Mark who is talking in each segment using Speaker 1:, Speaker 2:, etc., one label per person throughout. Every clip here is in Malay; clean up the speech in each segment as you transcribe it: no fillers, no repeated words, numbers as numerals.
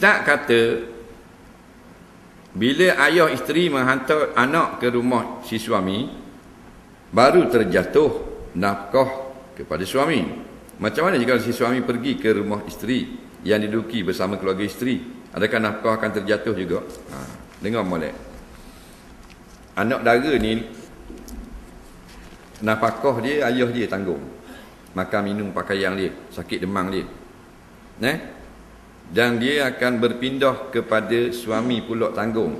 Speaker 1: Tak kata bila ayah isteri menghantar anak ke rumah si suami, baru terjatuh nafkah kepada suami. Macam mana jika si suami pergi ke rumah isteri yang diduduki bersama keluarga isteri? Adakah nafkah akan terjatuh juga? Dengar molek. Anak dara ni, nafkah dia ayah dia tanggung. Makan, minum, pakaian dia, sakit demam dia. Dan dia akan berpindah kepada suami pula tanggung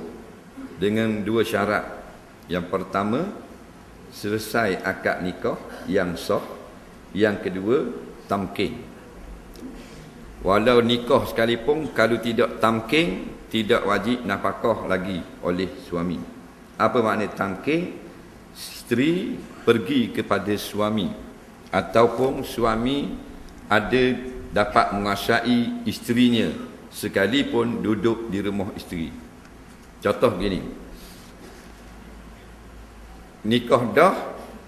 Speaker 1: dengan dua syarat. Yang pertama, selesai akad nikah yang sah. Yang kedua, tamkin. Walau nikah sekalipun, kalau tidak tamkin, tidak wajib nafkah lagi oleh suami. Apa makna tamkin? Isteri pergi kepada suami, ataupun suami ada dapat menguasai isterinya sekalipun duduk di rumah isteri. Contoh gini, nikah dah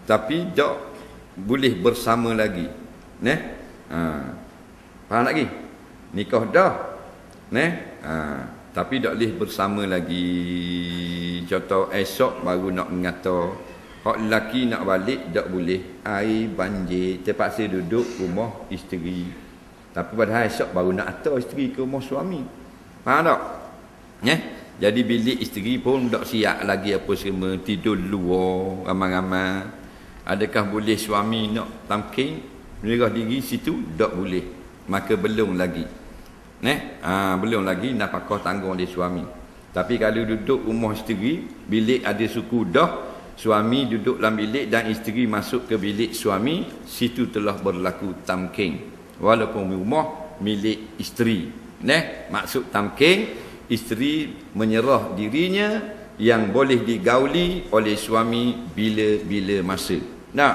Speaker 1: tapi tak boleh bersama lagi. Faham lagi? Nikah dah tapi tak boleh bersama lagi. Contoh, esok baru nak mengata, hak lelaki nak balik tak boleh, air banjir, terpaksa duduk rumah isteri. Tapi padahal esok baru nak hantar isteri ke rumah suami. Faham tak? Jadi bilik isteri pun tak siap lagi apa semua, tidur luar ramai-ramai. Adakah boleh suami nak tamkin, menyerah diri situ? Tak boleh. Maka belum lagi. Belum lagi nafkah tanggung oleh suami. Tapi kalau duduk rumah isteri, bilik ada suku dah, suami duduk dalam bilik dan isteri masuk ke bilik suami, situ telah berlaku tamkin. Walaupun rumah milik isteri. Maksud tamkin, isteri menyerah dirinya yang boleh digauli oleh suami bila-bila masa. Nah,